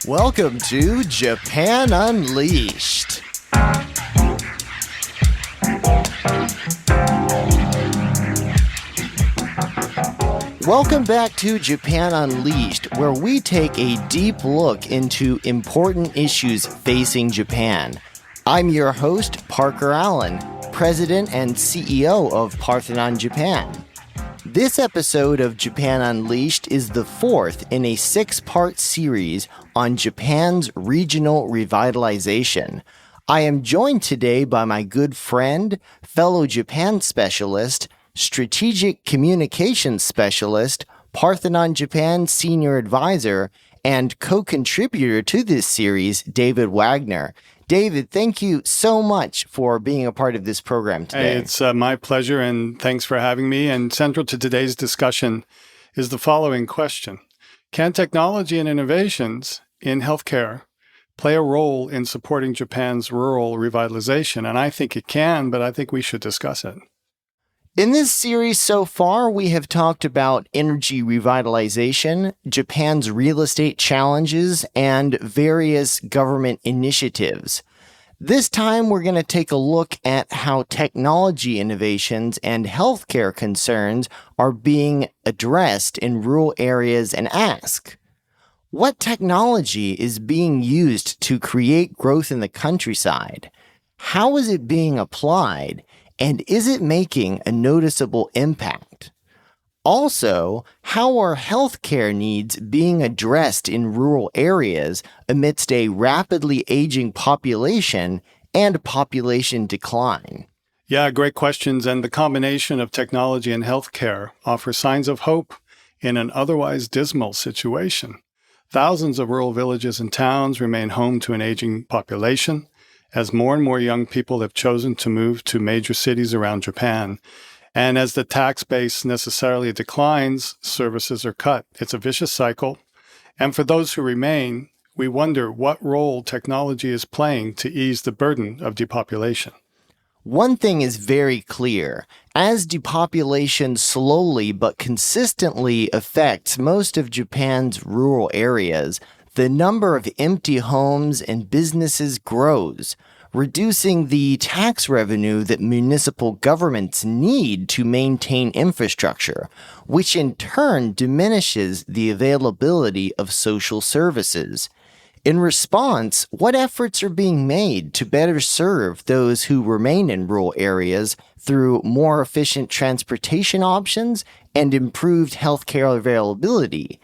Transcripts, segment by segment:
Welcome to Japan Unleashed. Welcome back to Japan Unleashed, where we take a deep look into important issues facing Japan. I'm your host, Parker Allen, President and CEO of Parthenon Japan. This episode of Japan Unleashed is the fourth in a six-part series on Japan's regional revitalization. I am joined today by my good friend, fellow Japan specialist, strategic communications specialist, Parthenon Japan senior advisor, and co-contributor to this series, David Wagner. David, thank you so much for being a part of this program today. Hey, it's my pleasure, and thanks for having me. And central to today's discussion is the following question. Can technology and innovations in healthcare play a role in supporting Japan's rural revitalization? And I think it can, but I think we should discuss it. In this series so far, we have talked about energy revitalization, Japan's real estate challenges, and various government initiatives. This time, we're going to take a look at how technology innovations and healthcare concerns are being addressed in rural areas and ask, what technology is being used to create growth in the countryside? How is it being applied? And is it making a noticeable impact? Also, how are healthcare needs being addressed in rural areas amidst a rapidly aging population and population decline? Yeah, great questions. And the combination of technology and healthcare offers signs of hope in an otherwise dismal situation. Thousands of rural villages and towns remain home to an aging population, as more and more young people have chosen to move to major cities around Japan. And as the tax base necessarily declines, services are cut. It's a vicious cycle. And for those who remain, we wonder what role technology is playing to ease the burden of depopulation. One thing is very clear. As depopulation slowly but consistently affects most of Japan's rural areas, the number of empty homes and businesses grows, reducing the tax revenue that municipal governments need to maintain infrastructure, which in turn diminishes the availability of social services. In response, what efforts are being made to better serve those who remain in rural areas through more efficient transportation options and improved healthcare availability?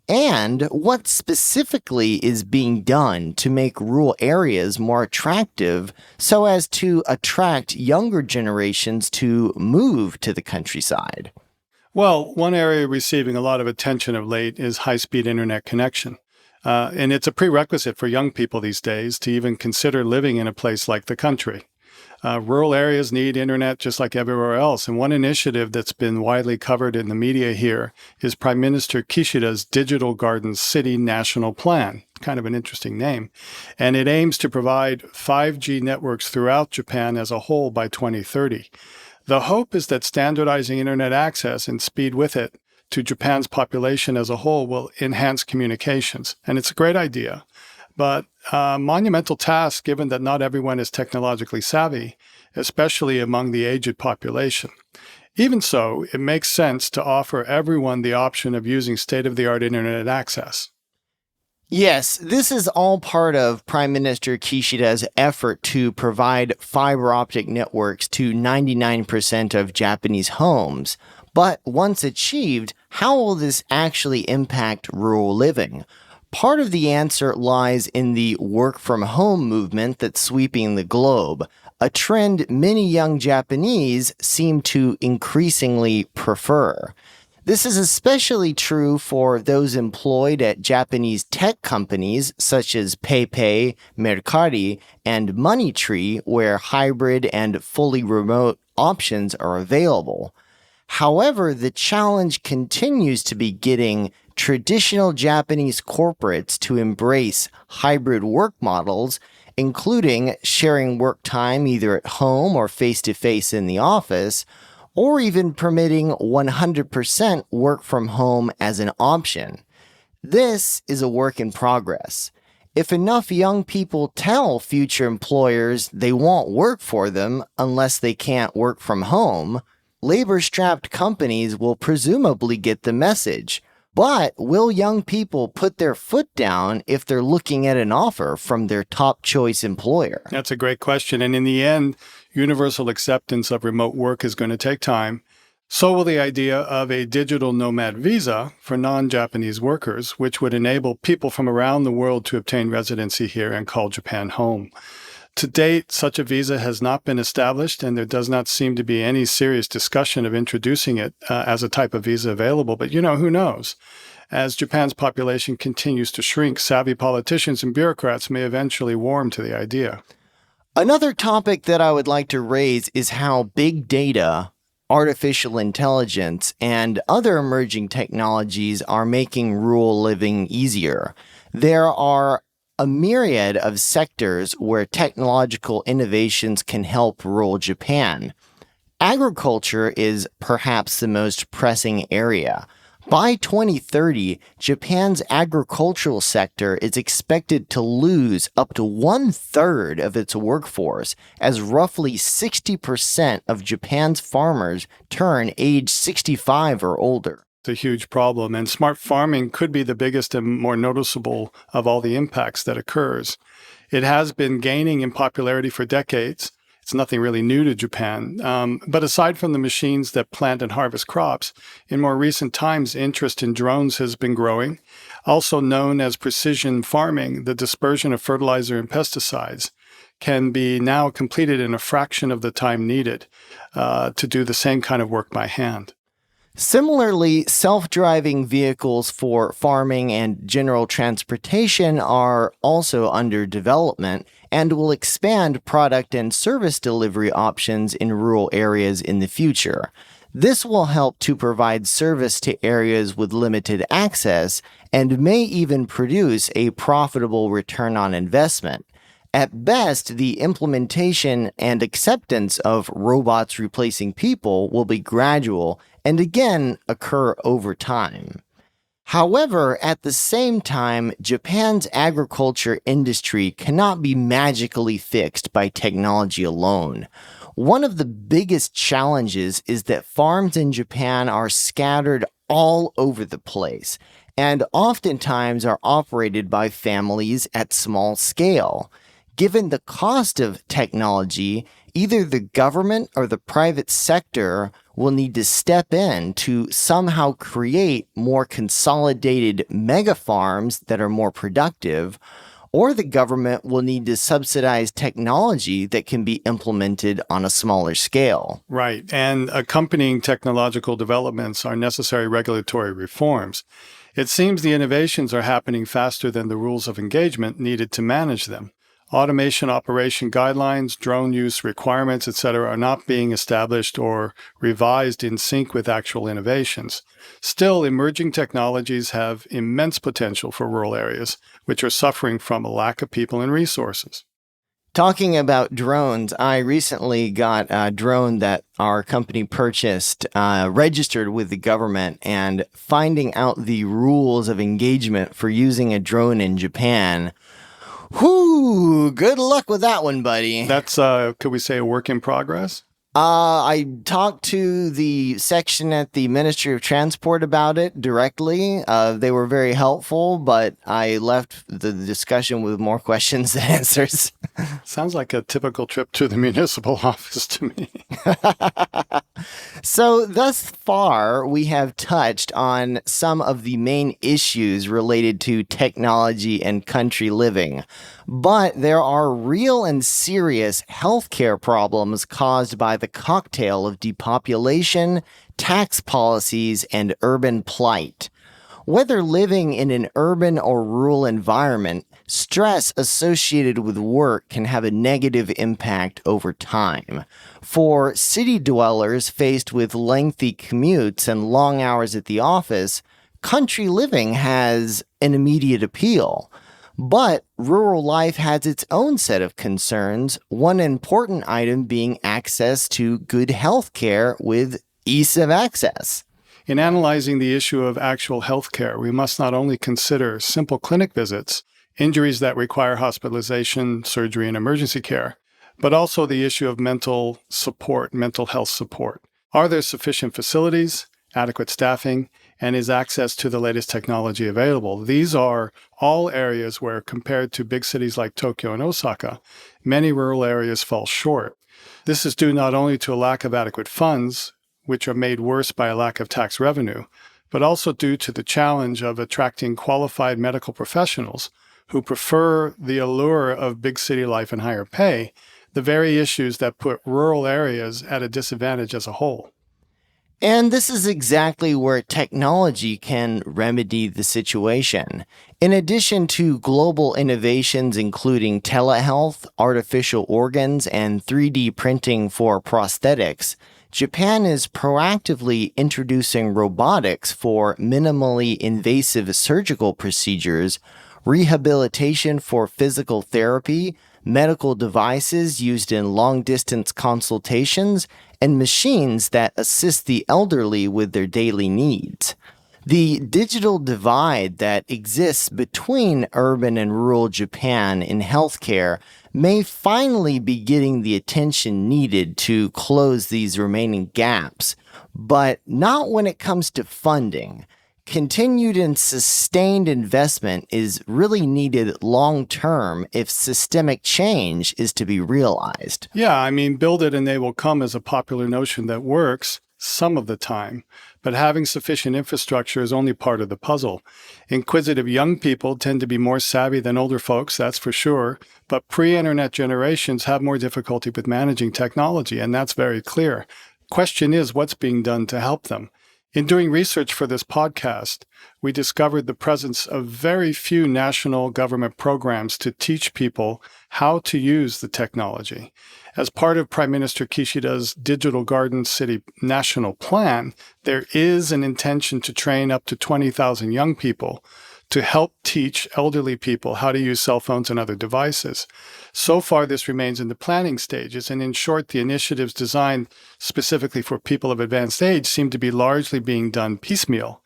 And what specifically is being done to make rural areas more attractive so as to attract younger generations to move to the countryside? Well, one area receiving a lot of attention of late is high-speed internet connection. And it's a prerequisite for young people these days to even consider living in a place like the country. Rural areas need internet just like everywhere else. And one initiative that's been widely covered in the media here is Prime Minister Kishida's Digital Garden City National Plan. Kind of an interesting name. And it aims to provide 5G networks throughout Japan as a whole by 2030. The hope is that standardizing internet access and speed with it to Japan's population as a whole will enhance communications. And it's a great idea. But a monumental task given that not everyone is technologically savvy, especially among the aged population. Even so, it makes sense to offer everyone the option of using state-of-the-art internet access. Yes, this is all part of Prime Minister Kishida's effort to provide fiber optic networks to 99% of Japanese homes. But once achieved, how will this actually impact rural living? Part of the answer lies in the work-from-home movement that's sweeping the globe, a trend many young Japanese seem to increasingly prefer. This is especially true for those employed at Japanese tech companies such as PayPay, Mercari, and MoneyTree, where hybrid and fully remote options are available. However, the challenge continues to be getting traditional Japanese corporates to embrace hybrid work models, including sharing work time either at home or face-to-face in the office, or even permitting 100% work from home as an option. This is a work in progress. If enough young people tell future employers they won't work for them unless they can't work from home, labor-strapped companies will presumably get the message. But will young people put their foot down if they're looking at an offer from their top choice employer? That's a great question. And in the end, universal acceptance of remote work is going to take time. So will the idea of a digital nomad visa for non-Japanese workers, which would enable people from around the world to obtain residency here and call Japan home. To date, such a visa has not been established, and there does not seem to be any serious discussion of introducing it as a type of visa available. But, who knows? As Japan's population continues to shrink, savvy politicians and bureaucrats may eventually warm to the idea. Another topic that I would like to raise is how big data, artificial intelligence, and other emerging technologies are making rural living easier. There are a myriad of sectors where technological innovations can help rural Japan. Agriculture is perhaps the most pressing area. By 2030, Japan's agricultural sector is expected to lose up to 1/3 of its workforce, as roughly 60% of Japan's farmers turn age 65 or older. It's a huge problem, and smart farming could be the biggest and more noticeable of all the impacts that occurs. It has been gaining in popularity for decades. It's nothing really new to Japan. But aside from the machines that plant and harvest crops, in more recent times, interest in drones has been growing. Also known as precision farming, the dispersion of fertilizer and pesticides can be now completed in a fraction of the time needed to do the same kind of work by hand. Similarly, self-driving vehicles for farming and general transportation are also under development and will expand product and service delivery options in rural areas in the future. This will help to provide service to areas with limited access and may even produce a profitable return on investment. At best, the implementation and acceptance of robots replacing people will be gradual and again occur over time. However, at the same time, Japan's agriculture industry cannot be magically fixed by technology alone. One of the biggest challenges is that farms in Japan are scattered all over the place and oftentimes are operated by families at small scale. Given the cost of technology, either the government or the private sector will need to step in to somehow create more consolidated mega farms that are more productive, or the government will need to subsidize technology that can be implemented on a smaller scale. Right, and accompanying technological developments are necessary regulatory reforms. It seems the innovations are happening faster than the rules of engagement needed to manage them. Automation operation guidelines, drone use requirements, etc. are not being established or revised in sync with actual innovations. Still, emerging technologies have immense potential for rural areas, which are suffering from a lack of people and resources. Talking about drones, I recently got a drone that our company purchased, registered with the government, and finding out the rules of engagement for using a drone in Japan. Whoo! Good luck with that one, buddy. That's, could we say, a work in progress? I talked to the section at the Ministry of Transport about it directly. They were very helpful, but I left the discussion with more questions than answers. Sounds like a typical trip to the municipal office to me. So thus far, we have touched on some of the main issues related to technology and country living. But there are real and serious healthcare problems caused by the cocktail of depopulation, tax policies, and urban plight. Whether living in an urban or rural environment, stress associated with work can have a negative impact over time. For city dwellers faced with lengthy commutes and long hours at the office, country living has an immediate appeal. But rural life has its own set of concerns, one important item being access to good health care with ease of access. In analyzing the issue of actual health care, we must not only consider simple clinic visits injuries that require hospitalization, surgery, and emergency care, but also the issue of mental health support. Are there sufficient facilities, adequate staffing, and is access to the latest technology available? These are all areas where, compared to big cities like Tokyo and Osaka, many rural areas fall short. This is due not only to a lack of adequate funds, which are made worse by a lack of tax revenue, but also due to the challenge of attracting qualified medical professionals who prefer the allure of big city life and higher pay, the very issues that put rural areas at a disadvantage as a whole. And this is exactly where technology can remedy the situation. In addition to global innovations including telehealth, artificial organs, and 3D printing for prosthetics, Japan is proactively introducing robotics for minimally invasive surgical procedures, rehabilitation for physical therapy, medical devices used in long-distance consultations, and machines that assist the elderly with their daily needs. The digital divide that exists between urban and rural Japan in healthcare may finally be getting the attention needed to close these remaining gaps, but not when it comes to funding. Continued and sustained investment is really needed long-term if systemic change is to be realized. Yeah, build it and they will come is a popular notion that works some of the time, but having sufficient infrastructure is only part of the puzzle. Inquisitive young people tend to be more savvy than older folks, that's for sure, but pre-internet generations have more difficulty with managing technology, and that's very clear. Question is, what's being done to help them? In doing research for this podcast, we discovered the presence of very few national government programs to teach people how to use the technology. As part of Prime Minister Kishida's Digital Garden City National Plan, there is an intention to train up to 20,000 young people to help teach elderly people how to use cell phones and other devices. So far, this remains in the planning stages, and in short, the initiatives designed specifically for people of advanced age seem to be largely being done piecemeal.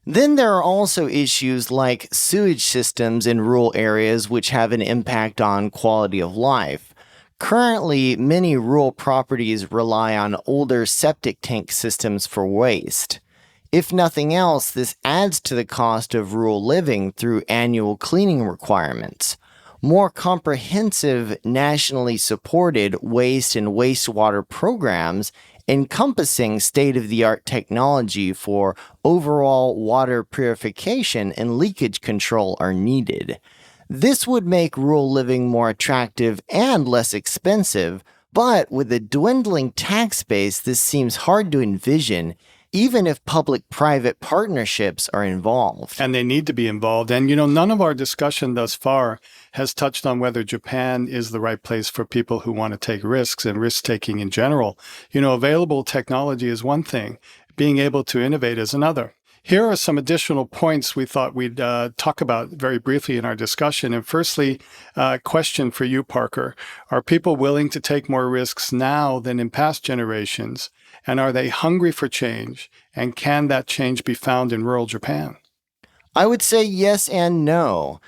Then there are also issues like sewage systems in rural areas which have an impact on quality of life. Currently, many rural properties rely on older septic tank systems for waste. If nothing else, this adds to the cost of rural living through annual cleaning requirements. More comprehensive, nationally supported waste and wastewater programs encompassing state-of-the-art technology for overall water purification and leakage control are needed. This would make rural living more attractive and less expensive, but with a dwindling tax base, this seems hard to envision, even if public-private partnerships are involved. And they need to be involved. And, none of our discussion thus far has touched on whether Japan is the right place for people who want to take risks and risk-taking in general. Available technology is one thing. Being able to innovate is another. Here are some additional points we thought we'd talk about very briefly in our discussion. And firstly, a question for you, Parker. Are people willing to take more risks now than in past generations? And are they hungry for change? And can that change be found in rural Japan? I would say yes and no.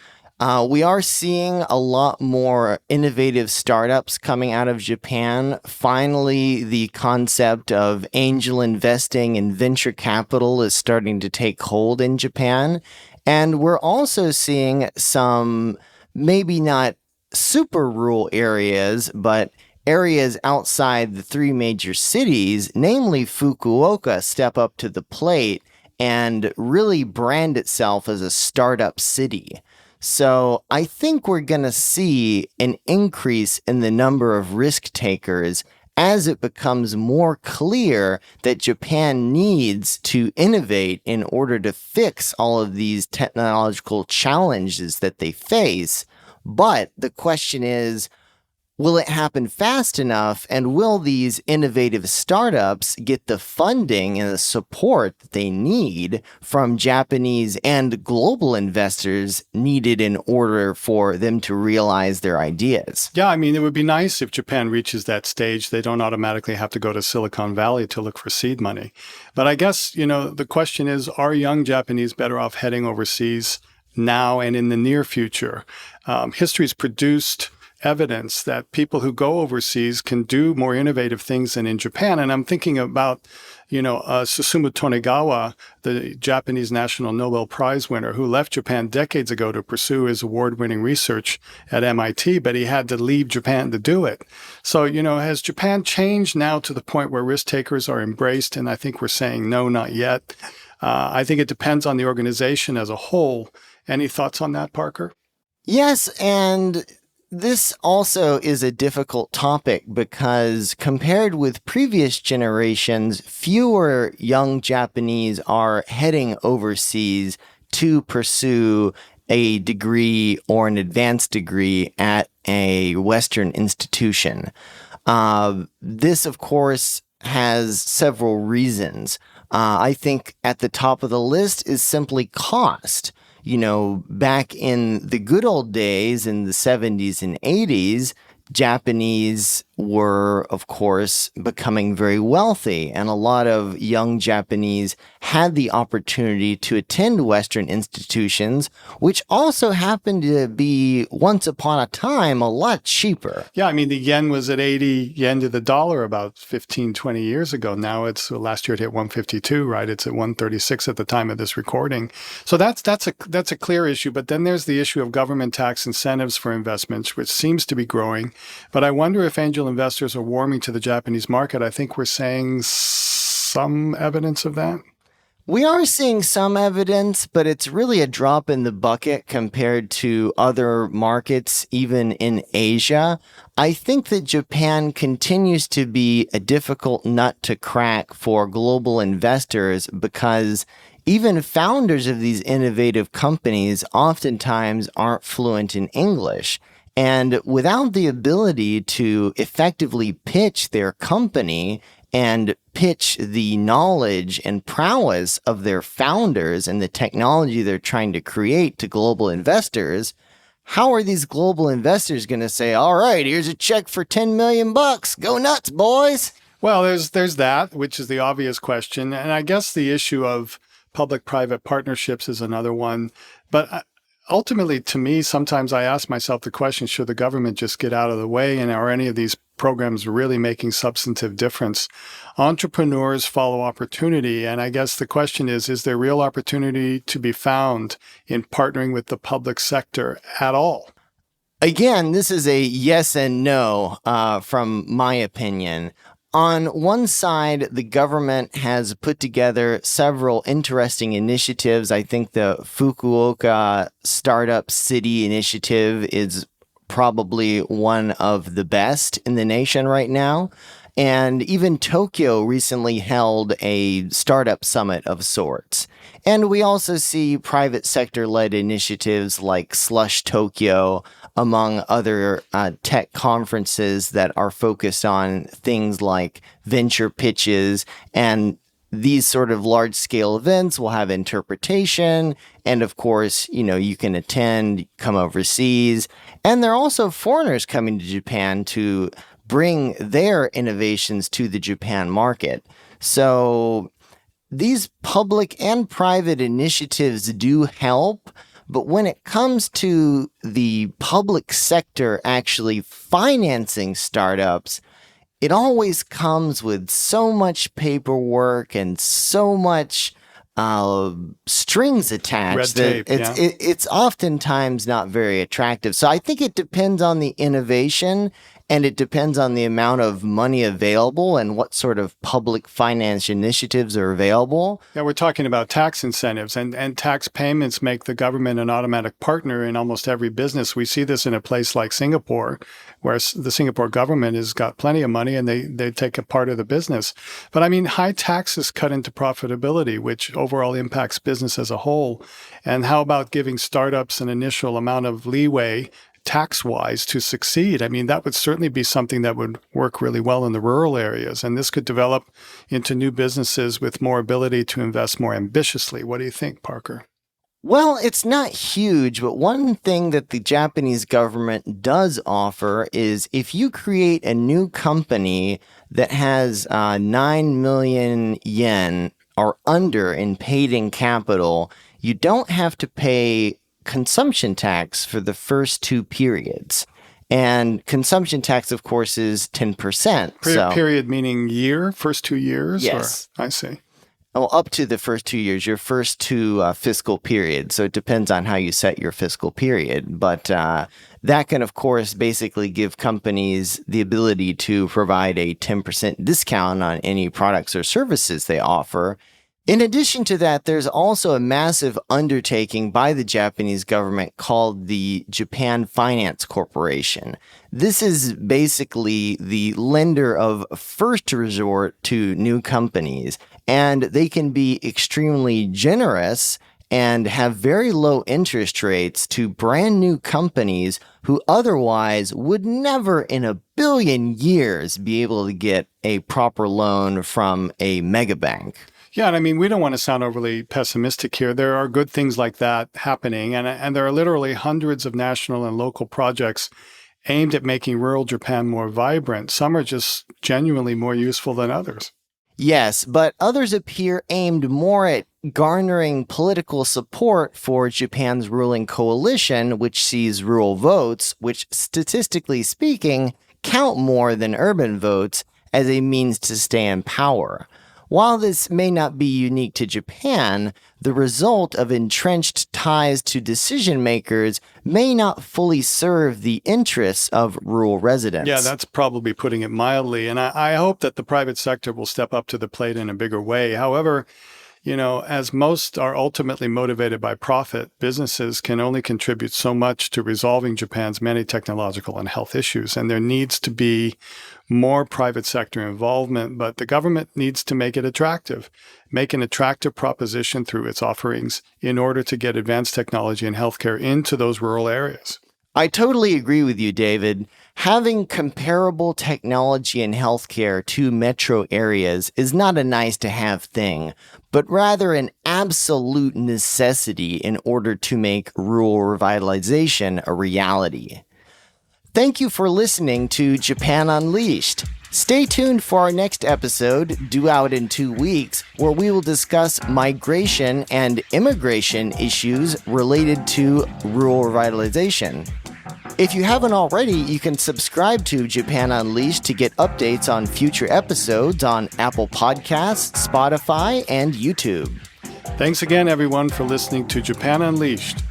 We are seeing a lot more innovative startups coming out of Japan. Finally, the concept of angel investing and venture capital is starting to take hold in Japan. And we're also seeing some, maybe not super rural areas, but areas outside the three major cities, namely Fukuoka, step up to the plate and really brand itself as a startup city. So I think we're going to see an increase in the number of risk takers as it becomes more clear that Japan needs to innovate in order to fix all of these technological challenges that they face. But the question is, will it happen fast enough, and will these innovative startups get the funding and the support that they need from Japanese and global investors needed in order for them to realize their ideas? Yeah, it would be nice if Japan reaches that stage. They don't automatically have to go to Silicon Valley to look for seed money. But I guess, the question is, are young Japanese better off heading overseas now and in the near future. History's produced evidence that people who go overseas can do more innovative things than in Japan. And I'm thinking about, Susumu Tonegawa, the Japanese National Nobel Prize winner, who left Japan decades ago to pursue his award-winning research at MIT, but he had to leave Japan to do it. So, has Japan changed now to the point where risk takers are embraced? And I think we're saying no, not yet. I think it depends on the organization as a whole. Any thoughts on that, Parker? Yes, and this also is a difficult topic because compared with previous generations, fewer young Japanese are heading overseas to pursue a degree or an advanced degree at a Western institution. This, of course, has several reasons. I think at the top of the list is simply cost. Back in the good old days in the 70s and 80s, Japanese were, of course, becoming very wealthy, and a lot of young Japanese had the opportunity to attend Western institutions, which also happened to be, once upon a time, a lot cheaper. Yeah, the yen was at 80 yen to the dollar about 15, 20 years ago. Now last year it hit 152, right? It's at 136 at the time of this recording. So that's a clear issue. But then there's the issue of government tax incentives for investments, which seems to be growing. But I wonder if angel investors are warming to the Japanese market. I think we're seeing some evidence of that. We are seeing some evidence, but it's really a drop in the bucket compared to other markets, even in Asia. I think that Japan continues to be a difficult nut to crack for global investors because even founders of these innovative companies oftentimes aren't fluent in English. And without the ability to effectively pitch their company and pitch the knowledge and prowess of their founders and the technology they're trying to create to global investors, how are these global investors going to say, all right, here's a check for $10 million. Go nuts, boys. Well, there's that, which is the obvious question. And I guess the issue of public-private partnerships is another one. But ultimately, to me, sometimes I ask myself the question, should the government just get out of the way? And are any of these programs really making substantive difference? Entrepreneurs follow opportunity. And I guess the question is there real opportunity to be found in partnering with the public sector at all? Again, this is a yes and no from my opinion. On one side, the government has put together several interesting initiatives. I think the Fukuoka Startup City Initiative is probably one of the best in the nation right now. And even Tokyo recently held a startup summit of sorts. And we also see private sector-led initiatives like Slush Tokyo, among other tech conferences that are focused on things like venture pitches. And these sort of large-scale events will have interpretation. And of course, you can attend, come overseas. And there are also foreigners coming to Japan to bring their innovations to the Japan market. So these public and private initiatives do help. But when it comes to the public sector actually financing startups, it always comes with so much paperwork and so much strings attached. Red tape, it's oftentimes not very attractive. So I think it depends on the innovation, and it depends on the amount of money available and what sort of public finance initiatives are available. Yeah, we're talking about tax incentives, and tax payments make the government an automatic partner in almost every business. We see this in a place like Singapore, where the Singapore government has got plenty of money and they take a part of the business. But high taxes cut into profitability, which overall impacts business as a whole. And how about giving startups an initial amount of leeway tax-wise to succeed? That would certainly be something that would work really well in the rural areas. And this could develop into new businesses with more ability to invest more ambitiously. What do you think, Parker? Well, it's not huge, but one thing that the Japanese government does offer is if you create a new company that has 9 million yen or under in paid-in capital, you don't have to pay consumption tax for the first 2 periods. And consumption tax, of course, is 10%. Period meaning year, first 2 years? Yes. I see. Well, up to the first 2 years, your first 2 fiscal periods. So it depends on how you set your fiscal period. But that can, of course, basically give companies the ability to provide a 10% discount on any products or services they offer. In addition to that, there's also a massive undertaking by the Japanese government called the Japan Finance Corporation. This is basically the lender of first resort to new companies, and they can be extremely generous and have very low interest rates to brand new companies who otherwise would never in a billion years be able to get a proper loan from a mega bank. Yeah, and I mean, we don't want to sound overly pessimistic here. There are good things like that happening, and there are literally hundreds of national and local projects aimed at making rural Japan more vibrant. Some are just genuinely more useful than others. Yes, but others appear aimed more at garnering political support for Japan's ruling coalition, which sees rural votes, which statistically speaking count more than urban votes, as a means to stay in power. While this may not be unique to Japan, the result of entrenched ties to decision makers may not fully serve the interests of rural residents. Yeah, that's probably putting it mildly. And I hope that the private sector will step up to the plate in a bigger way. However, as most are ultimately motivated by profit, businesses can only contribute so much to resolving Japan's many technological and health issues. And there needs to be more private sector involvement, but the government needs to make it attractive, make an attractive proposition through its offerings in order to get advanced technology and healthcare into those rural areas. I totally agree with you, David. Having comparable technology and healthcare to metro areas is not a nice-to-have thing, but rather an absolute necessity in order to make rural revitalization a reality. Thank you for listening to Japan Unleashed. Stay tuned for our next episode, due out in 2 weeks, where we will discuss migration and immigration issues related to rural revitalization. If you haven't already, you can subscribe to Japan Unleashed to get updates on future episodes on Apple Podcasts, Spotify, and YouTube. Thanks again, everyone, for listening to Japan Unleashed.